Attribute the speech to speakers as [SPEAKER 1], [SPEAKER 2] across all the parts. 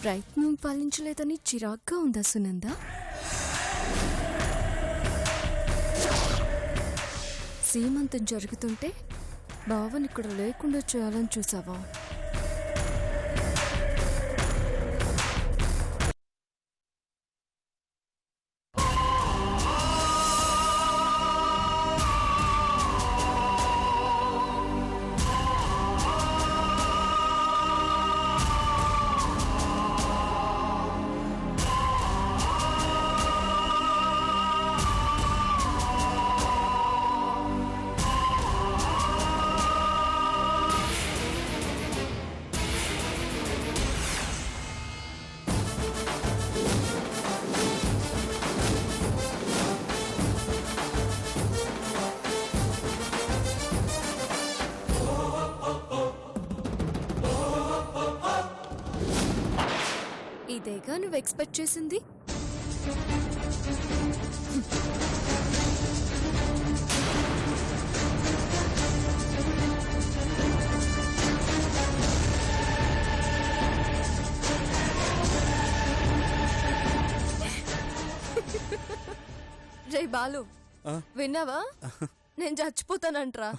[SPEAKER 1] ప్రయత్నం ఫలించలేదని చిరాగ్గా ఉందా సునంద? సీమంతం జరుగుతుంటే బావని ఇక్కడ లేకుండా చేయాలని చూసావా? ఇదేగా నువ్వు ఎక్స్పెక్ట్ చేసింది? రే బాలు, విన్నావా? నేను చచ్చిపోతానంట్రా.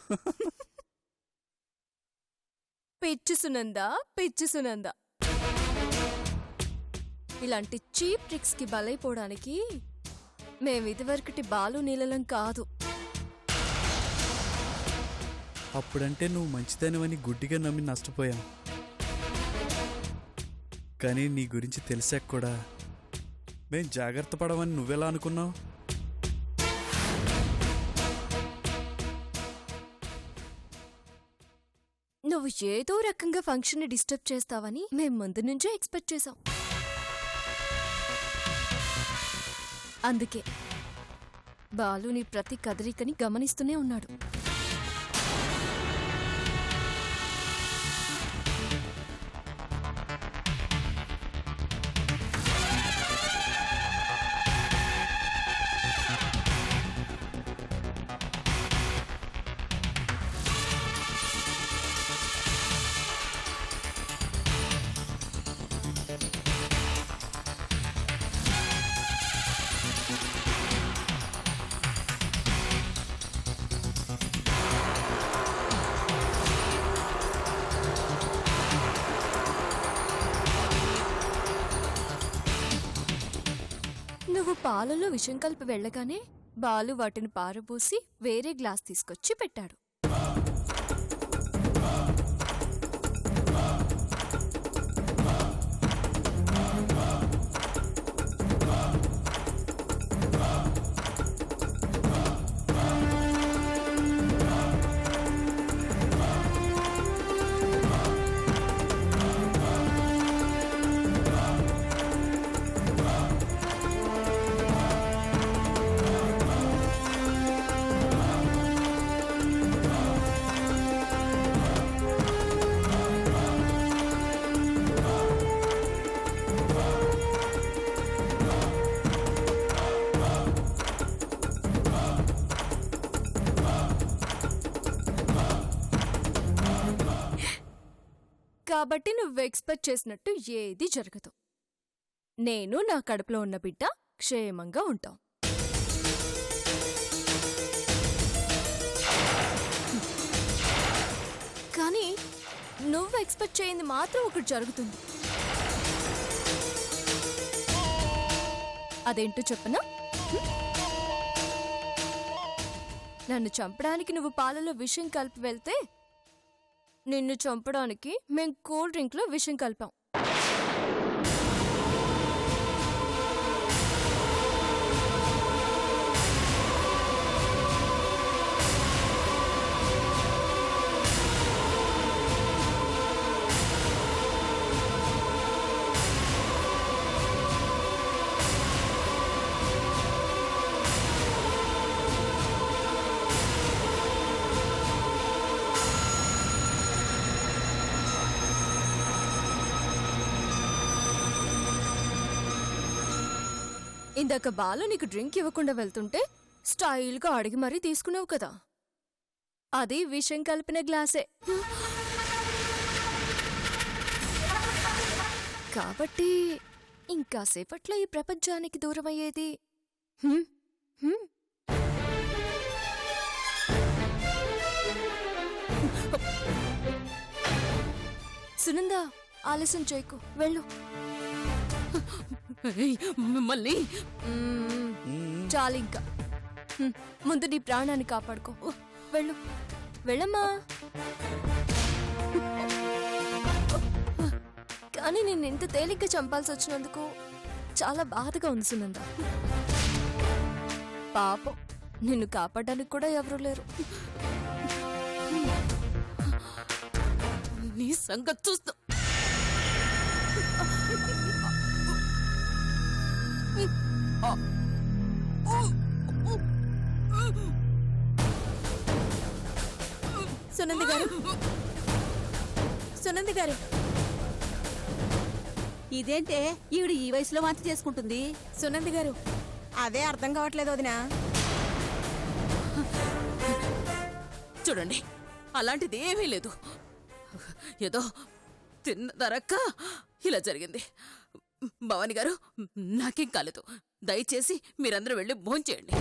[SPEAKER 1] పిచ్చి సునందా, పిచ్చి సునందా. ఇలాంటి చీప్ ట్రిక్స్ కి బలైపోవడానికి మేమిదివరకటి బాలు నీళ్ళం కాదు.
[SPEAKER 2] అప్పుడంటే నువ్వు మంచిదనివని గుడ్డిగా నమ్మి నష్టపోయాం. కానీ నీ గురించి తెలిసాక కూడా మేం జాగ్రత్త పడమని నువ్వెలా అనుకున్నావు?
[SPEAKER 1] నువ్వు ఏదో రకంగా ఫంక్షన్ ని డిస్టర్బ్ చేస్తావని మేం ముందు నుంచే ఎక్స్పెక్ట్ చేశాం. అందుకే బాలు నీ ప్రతి కదలికని గమనిస్తూనే ఉన్నాడు. నువ్వు పాలలో విషం కలిపి వెళ్ళగానే బాలు వాటిని పారబోసి వేరే గ్లాస్ తీసుకొచ్చి పెట్టాడు. కాబట్టి నువ్వు ఎక్స్పెక్ట్ చేసినట్టు ఏది జరగదు. నేను నా కడుపులో ఉన్న బిడ్డ క్షేమంగా ఉంటాం. కానీ నువ్వు ఎక్స్పెక్ట్ చేయింది మాత్రం ఒకటి జరుగుతుంది. అదేంటో చెప్పనా? నన్ను చంపడానికి నువ్వు పాలలో విషం కలిపి వెళ్తే నిన్ను చంపడానికి మేం కూల్ డ్రింక్ లో విషం కలిపాం. ఇందాక బాలు నీకు డ్రింక్ ఇవ్వకుండా వెళ్తుంటే స్టైల్గా అడిగి మరీ తీసుకున్నావు కదా, అది విషం కలిపిన గ్లాసే. కాబట్టి ఇంకాసేపట్లో ఈ ప్రపంచానికి దూరమయ్యేది హ్మ్, హ్మ్. సునంద, ఆలస్యం చేయకు, వెళ్ళు.
[SPEAKER 3] మిమ్మల్ని
[SPEAKER 1] చాలింకా. ముందు నీ ప్రాణాన్ని కాపాడుకో. వెళ్ళు, వెళ్ళమ్మా. కానీ నేను ఇంత తేలిగ్గా చంపాల్సి వచ్చినందుకు చాలా బాధగా ఉంది సునంద. పాపం, నిన్ను కాపాడడానికి కూడా ఎవరూ లేరు.
[SPEAKER 3] నీ సంగతి చూస్తా.
[SPEAKER 1] సునంద గారు, సునంద గారు.
[SPEAKER 4] ఇదేంటే ఈవిడ ఈ వయసులో వాంతి చేసుకుంటుంది?
[SPEAKER 1] సునంద గారు,
[SPEAKER 5] అదే అర్థం కావట్లేదు వదినా.
[SPEAKER 3] చూడండి, అలాంటిది ఏమీ లేదు. ఏదో తిన్నదరక్క ఇలా జరిగింది. భవాని గారు, నాకేం కాలేదు. దయచేసి మీరందరూ వెళ్ళి భోంచేయండి.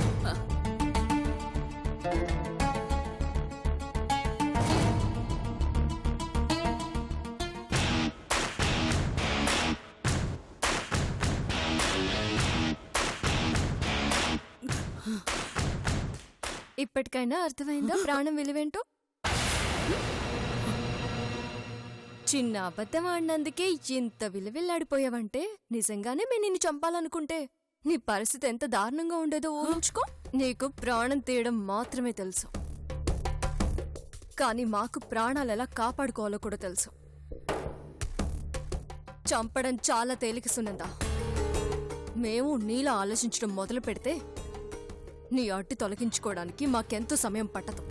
[SPEAKER 1] ఇప్పటికైనా అర్థమైందా ప్రాణం విలువేంటో? చిన్న అబద్ధం ఆడినందుకే ఇంత విలువిల్లాడిపోయావంటే నిజంగానే మేము నిన్ను చంపాలనుకుంటే నీ పరిస్థితి ఎంత దారుణంగా ఉండేదో ఊహించుకో. నీకు ప్రాణం తీయడం మాత్రమే తెలుసు, కానీ మాకు ప్రాణాలు ఎలా కాపాడుకోవాలో కూడా తెలుసు. చంపడం చాలా తేలిక సునందా. మేము నీలా ఆలోచించడం మొదలు పెడితే నీ అడ్డు తొలగించుకోవడానికి మాకెంతో సమయం పట్టదు.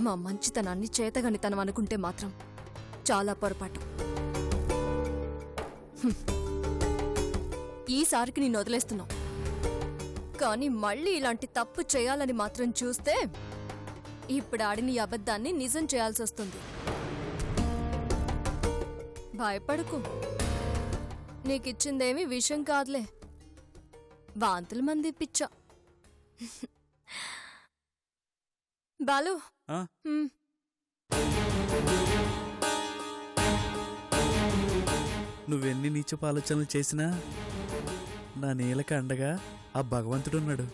[SPEAKER 1] మా మంచితనాన్ని చేతగానితనం అనుకుంటే మాత్రం చాలా పొరపాటు. ఈసారికి నేను వదిలేస్తున్నావు, కానీ మళ్ళీ ఇలాంటి తప్పు చేయాలని మాత్రం చూస్తే ఇప్పుడు ఆడిన ఈ అబద్ధాన్ని నిజం చేయాల్సి వస్తుంది. భయపడకు, నీకిచ్చిందేమీ విషయం కాదులే, వాంతుల మంది పిచ్చా. బాలు,
[SPEAKER 2] ఆ? నువ్వెన్ని నీచపు ఆలోచనలు చేసినా నా నీలకి అండగా ఆ భగవంతుడున్నాడు.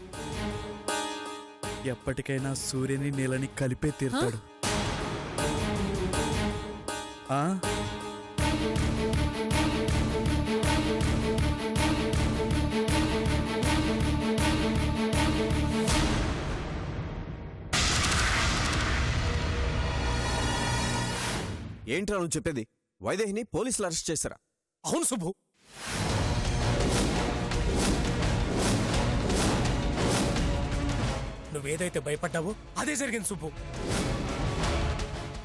[SPEAKER 2] ఎప్పటికైనా సూర్యుని నీలని కలిపే తీరుతాడు. ఆ?
[SPEAKER 6] ఏంట్రా నువ్వు చెప్పేది? వైదేహిని పోలీసులు అరెస్ట్ చేశారా?
[SPEAKER 7] అవును సుబ్బు, నువ్వేదైతే భయపడ్డావో అదే జరిగింది సుబ్బు.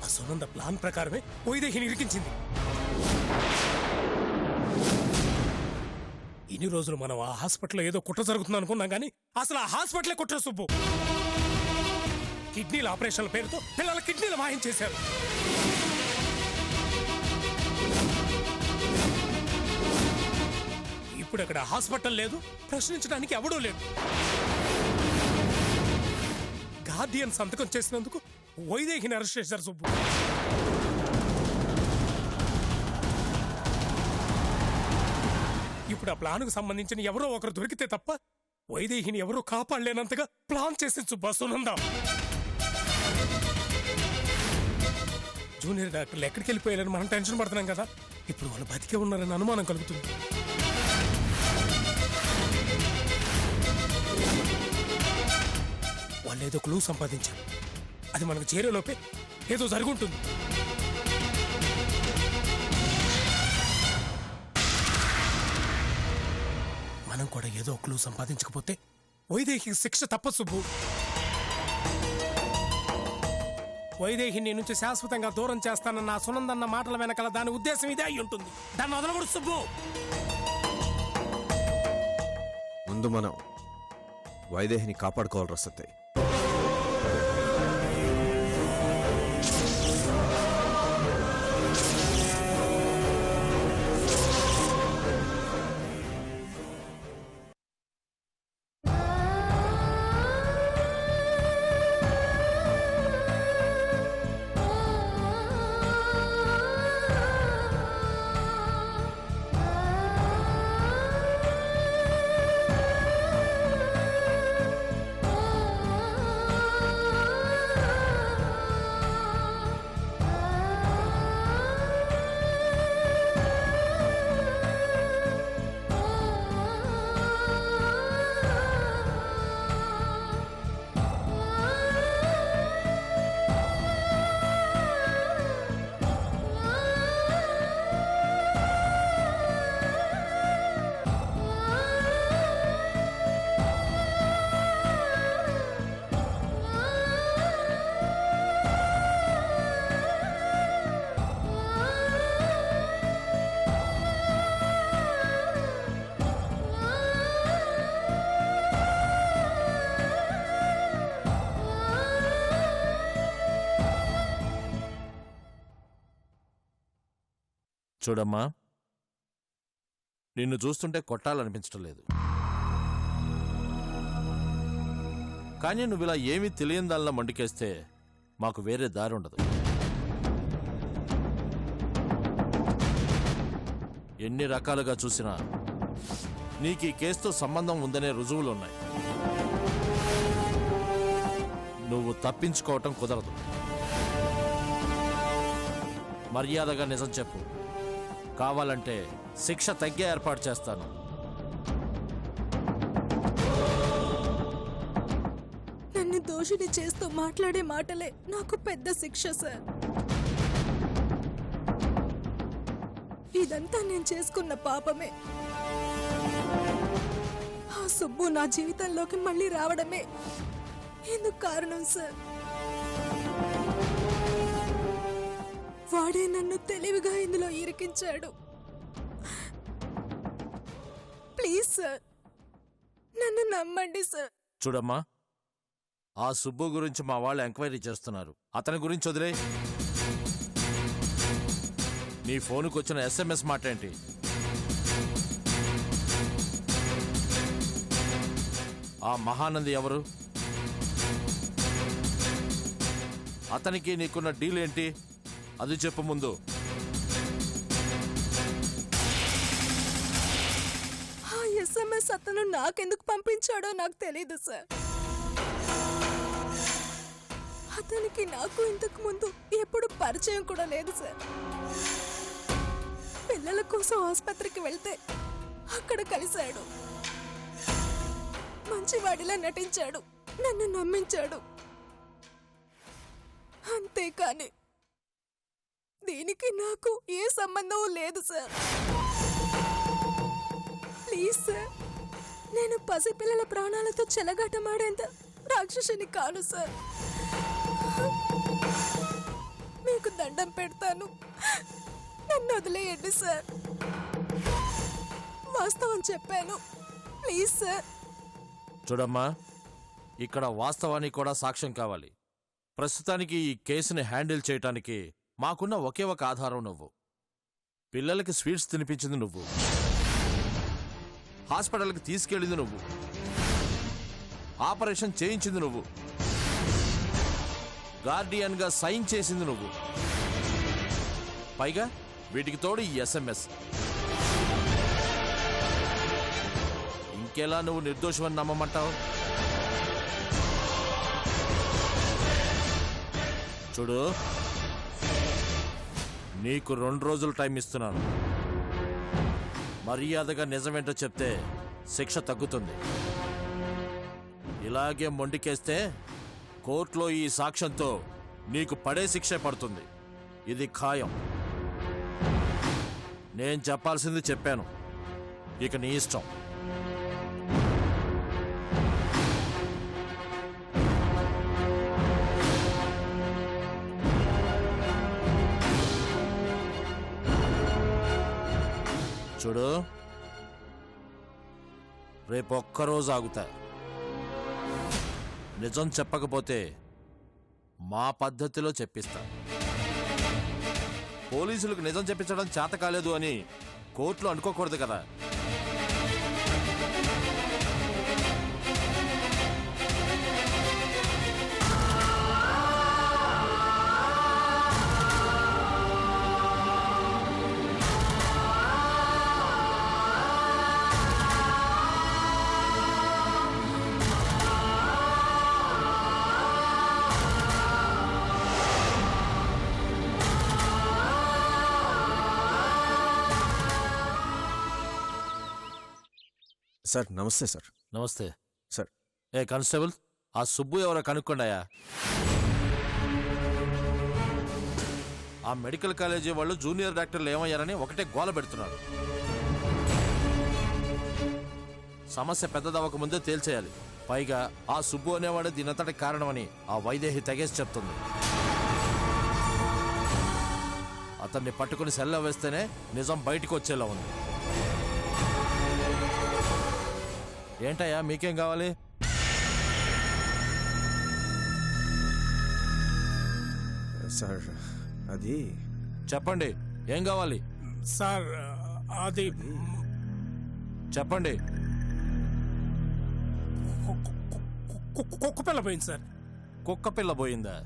[SPEAKER 7] ఆ సునంద ప్లాన్ ప్రకారమే వైదేహిని ఇరికించింది. ఇన్ని రోజులు మనం ఆ హాస్పిటల్లో ఏదో కుట్ర జరుగుతుంది అనుకున్నాం కానీ అసలు ఆ హాస్పిటలే కుట్ర సుబ్బు. కిడ్నీల ఆపరేషన్ల పేరుతో పిల్లల కిడ్నీలు మాయించేశారు. ఇప్పుడు అక్కడ హాస్పిటల్ లేదు, ప్రశ్నించడానికి ఎవడూ లేడు. గార్డియన్ సంతకం చేసినందుకు వైదేహిని అరెస్ట్ చేశారు సుబ్బు. ఇప్పుడు ఆ ప్లాన్కు సంబంధించిన ఎవరో ఒకరు దొరికితే తప్ప వైదేహిని ఎవరూ కాపాడలేనంతగా ప్లాన్ చేసి సుబ్బా సునంద. జూనియర్ డాక్టర్లు ఎక్కడికి వెళ్ళిపోయారని మనం టెన్షన్ పడుతున్నాం కదా, ఇప్పుడు వాళ్ళు బతికే ఉన్నారని అనుమానం కలుగుతుంది. వాళ్ళు ఏదో క్లూ సంపాదించారు, అది మనకు చేరేలోపే ఏదో జరుగుంటుంది. మనం కూడా ఏదో క్లూ సంపాదించకపోతే వైదేహికి శిక్ష తప్పదు సుబ్బు. వైదేహిని నుంచి శాశ్వతంగా దూరం చేస్తానన్న సునందన్న మాటల వెనకాల దాని ఉద్దేశం ఇదే అయి ఉంటుంది. దాన్ని వదలకూడదు సుబ్బు.
[SPEAKER 6] ముందు మనం వైదేహిని కాపాడుకోవాలి రసతే.
[SPEAKER 8] చూడమ్మా, నిన్ను చూస్తుంటే కొట్టాలనిపించటం లేదు, కానీ నువ్వు ఇలా ఏమీ తెలియని దానిలా మండికేస్తే మాకు వేరే దారి ఉండదు. ఎన్ని రకాలుగా చూసినా నీకు ఈ కేసుతో సంబంధం ఉందనే రుజువులున్నాయి. నువ్వు తప్పించుకోవటం కుదరదు. మర్యాదగా నిజం చెప్పు, కావాలంటే శిక్ష తగ్గే ఏర్పాటు చేస్తాను.
[SPEAKER 1] నన్ను దోషిని చేస్తూ మాట్లాడే మాటలే నాకు పెద్ద శిక్ష సార్. ఇదంతా నేను చేసుకున్న పాపమే. ఆ సుబ్బు నా జీవితంలోకి మళ్ళీ రావడమే ఎందుకు కారణం సార్. వాడే నన్ను తెలివిగా ఇందులో ఇరికించాడు. ప్లీజ్ సార్, నన్ను నమ్మండి సార్.
[SPEAKER 8] చూడమ్మా, ఆ సుబ్బు గురించి మా వాళ్ళు ఎంక్వైరీ చేస్తున్నారు. అతని గురించి వదిలే. నీ ఫోన్కి వచ్చిన SMS మాట ఏంటి? ఆ మహానంది ఎవరు? అతనికి నీకున్న డీల్ ఏంటి? అది చెప్పు ముందు.
[SPEAKER 1] ఆ SMS అతను నాకెందుకు పంపించాడో నాకు తెలీదు సార్. అతనికి నాకు ఇంతకు ముందు ఎప్పుడు పరిచయం కూడా లేదు సార్. పిల్లల కోసం ఆసుపత్రికి వెళ్తే అక్కడ కలిశాడు. మంచివాడిలా నటించాడు, నన్ను నమ్మించాడు. అంతేకాని దీనికి నాకు ఏ సంబంధం లేదు సార్. ప్లీజ్ సార్, నేను పసిపిల్లల ప్రాణాలతో చెలగాటమాడేంత రాక్షసుని కాను సార్. మీకు దండం పెడతాను, నన్ను వదిలేయండి సార్. వాస్తవం చెప్పాను, ప్లీజ్ సార్.
[SPEAKER 8] చూడమ్మా, ఇక్కడ వాస్తవానికి కూడా సాక్ష్యం కావాలి. ప్రస్తుతానికి ఈ కేసుని హ్యాండిల్ చేయటానికి మాకున్న ఒకే ఒక ఆధారం నువ్వు. పిల్లలకి స్వీట్స్ తినిపించింది నువ్వు, హాస్పిటల్కి తీసుకెళ్ళింది నువ్వు, ఆపరేషన్ చేయించింది నువ్వు, గార్డియన్గా సైన్ చేసింది నువ్వు. పైగా వీటికి తోడు ఈ SMS. ఇంకెలా నువ్వు నిర్దోషమని నమ్మమంటావు? చూడు, నీకు 2 రోజులు టైం ఇస్తున్నాను. మర్యాదగా నిజమేంటో చెప్తే శిక్ష తగ్గుతుంది. ఇలాగే మొండికేస్తే కోర్టులో ఈ సాక్ష్యంతో నీకు పడే శిక్షే పడుతుంది. ఇది ఖాయం. నేను చెప్పాల్సింది చెప్పాను, ఇక నీ ఇష్టం. చూడు, రేపొక్కరోజు ఆగుతా. నిజం చెప్పకపోతే మా పద్ధతిలో చెప్పిస్తా. పోలీసులకు నిజం చెప్పించడం చేత కాలేదు అని కోర్టులో అనుకోకూడదు కదా.
[SPEAKER 6] సార్ నమస్తే సార్.
[SPEAKER 8] నమస్తే
[SPEAKER 6] సార్.
[SPEAKER 8] ఏ కానిస్టేబుల్, ఆ సుబ్బు ఎవరో కనుక్కోండాయా? ఆ మెడికల్ కాలేజీ వాళ్ళు జూనియర్ డాక్టర్లు ఏమయ్యారని ఒకటే గోల పెడుతున్నారు. సమస్య పెద్దదవ్వక ముందే తేల్చేయాలి. పైగా ఆ సుబ్బు అనేవాడు దీనంతటి కారణమని ఆ వైదేహి తెగేసి చెప్తుంది. అతన్ని పట్టుకుని సెల్లో వేస్తేనే నిజం బయటకు వచ్చేలా ఉంది. ఏంటయ్యా, మీకేం కావాలి?
[SPEAKER 6] సార్ అది
[SPEAKER 8] చెప్పండి, ఏం కావాలి?
[SPEAKER 7] సార్ అది
[SPEAKER 8] చెప్పండి.
[SPEAKER 7] కుక్క పిల్ల పోయింది సార్.
[SPEAKER 8] కుక్క పిల్ల పోయిందా?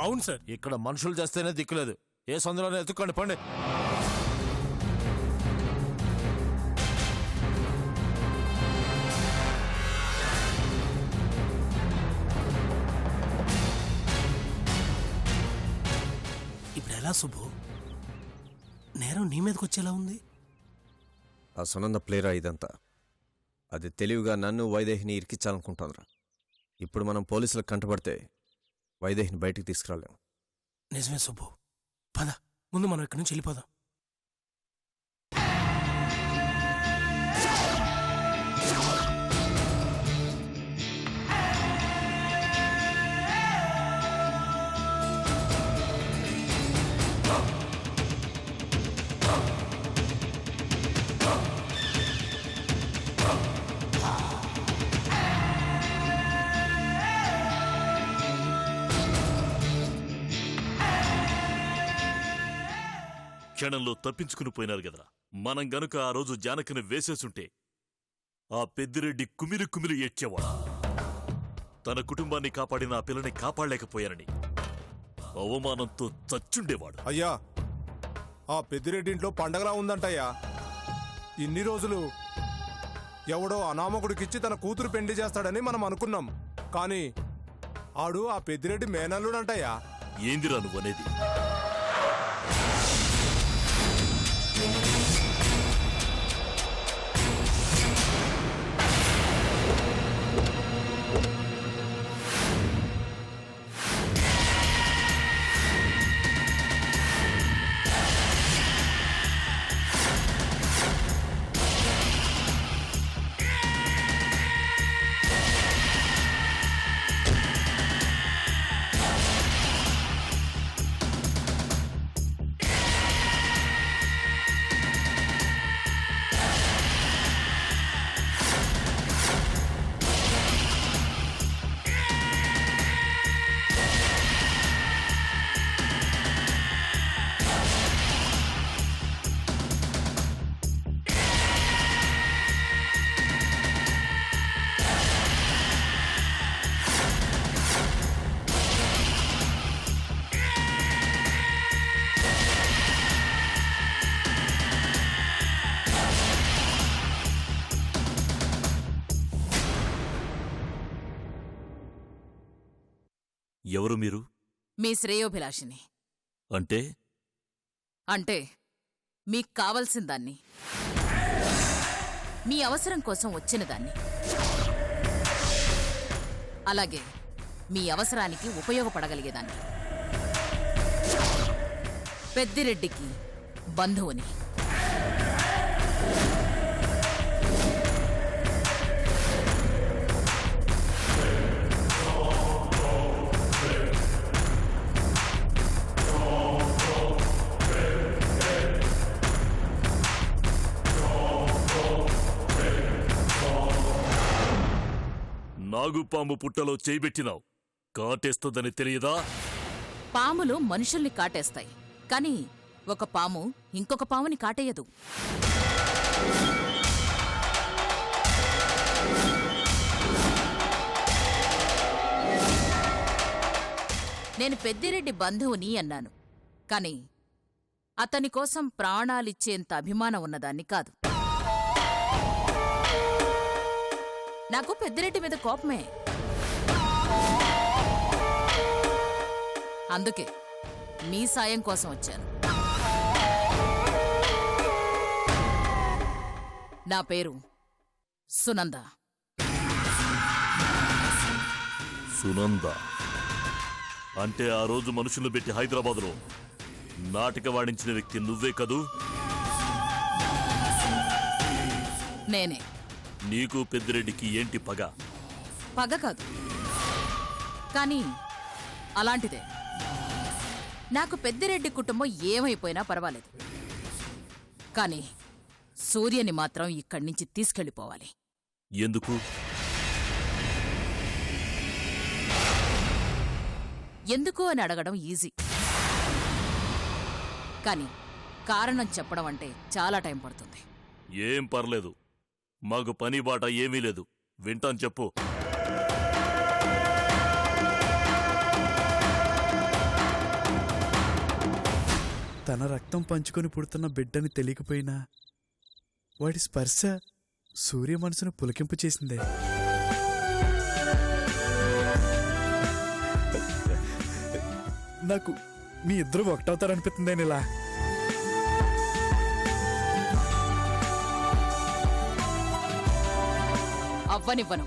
[SPEAKER 7] అవును సార్.
[SPEAKER 8] ఇక్కడ మనుషులు చేస్తేనే దిక్కులేదు. ఏ సందులోనే ఎత్తుక్కోండి, పండి.
[SPEAKER 7] ఇప్పుడు ఎలా సుబ్బు? నేరం నీ మీదకి వచ్చేలా ఉంది.
[SPEAKER 6] ఆ సునంద ప్లేరా ఇదంతా. అది తెలివిగా నన్ను వైదేహిని ఇరికించాలనుకుంటుందిరా. ఇప్పుడు మనం పోలీసులకు కంటపడితే వైదేహిని బయటికి తీసుకురాలేము.
[SPEAKER 7] నిజమే సుబ్బు. పద, ముందు మనం ఇక్కడి నుంచి వెళ్ళిపోదాం.
[SPEAKER 9] క్షణంలో తప్పించుకుని పోయినారు గదరా. మనం గనుక ఆ రోజు జానకిని వేసేసుంటే ఆ పెద్దిరెడ్డి కుమిరి కుమిరి ఏడ్చేవాడు. తన కుటుంబాన్ని కాపాడిన ఆ పిల్లని కాపాడలేకపోయానని అవమానంతో చచ్చుండేవాడు.
[SPEAKER 10] అయ్యా, ఆ పెద్దిరెడ్డింట్లో పండగలా ఉందంటయ్యా. ఇన్ని రోజులు ఎవడో అనామకుడికిచ్చి తన కూతురు పెండి చేస్తాడని మనం అనుకున్నాం. కానీ ఆడు ఆ పెద్దిరెడ్డి మేనల్లుడంటయ్యా.
[SPEAKER 9] ఏందిరా నువ్వనేది? ఎవరు మీరు?
[SPEAKER 3] మీ శ్రేయోభిలాషిని.
[SPEAKER 9] అంటే
[SPEAKER 3] అంటే మీకు కావలసిన దాన్ని, మీ అవసరం కోసం వచ్చిన దాన్ని, అలాగే మీ అవసరానికి ఉపయోగపడగలిగేదాన్ని. పెద్దిరెడ్డికి బంధువుని.
[SPEAKER 9] నాగుపాము పుట్టలో చేయిబెట్టినావు, కాటేస్తుందని తెలియదా?
[SPEAKER 3] పాములు మనుషుల్ని కాటేస్తాయి, కానీ ఒక పాము ఇంకొక పాముని కాటేయదు. నేను పెద్దిరెడ్డి బంధువుని అన్నాను, కాని అతని కోసం ప్రాణాలిచ్చేంత అభిమానం ఉన్నదాన్ని కాదు. నాకు పెద్దిరెడ్డి మీద కోపమే. అందుకే మీ సాయం కోసం వచ్చాను. నా పేరు సునంద.
[SPEAKER 9] సునంద అంటే ఆ రోజు మనుషులను పెట్టి హైదరాబాదులో నాటక వాడించిన వ్యక్తి నువ్వే కదూ?
[SPEAKER 3] నేనే.
[SPEAKER 9] నీకు పెద్దిరెడ్డికి ఏంటి పగ?
[SPEAKER 3] పగ కాదు, కానీ అలాంటిదే. నాకు పెద్దిరెడ్డి కుటుంబం ఏమైపోయినా పర్వాలేదు, కానీ సూర్యని మాత్రం ఇక్కడి నుంచి తీసుకెళ్ళిపోవాలి.
[SPEAKER 9] ఎందుకు?
[SPEAKER 3] ఎందుకు అని అడగడం ఈజీ, కానీ కారణం చెప్పడం అంటే చాలా టైం పడుతుంది.
[SPEAKER 9] ఏం పర్లేదు, మాకు పని బాట ఏమీ లేదు. వింటాను, చెప్పు.
[SPEAKER 2] తన రక్తం పంచుకొని పుడుతున్న బిడ్డని తెలియకపోయినా వాడి స్పర్శ సూర్య మనసును పులకింపు చేసిందే. నాకు మీ ఇద్దరు ఒకటవుతారనిపిస్తుంది ఇలా.
[SPEAKER 3] అవ్వనివ్వను.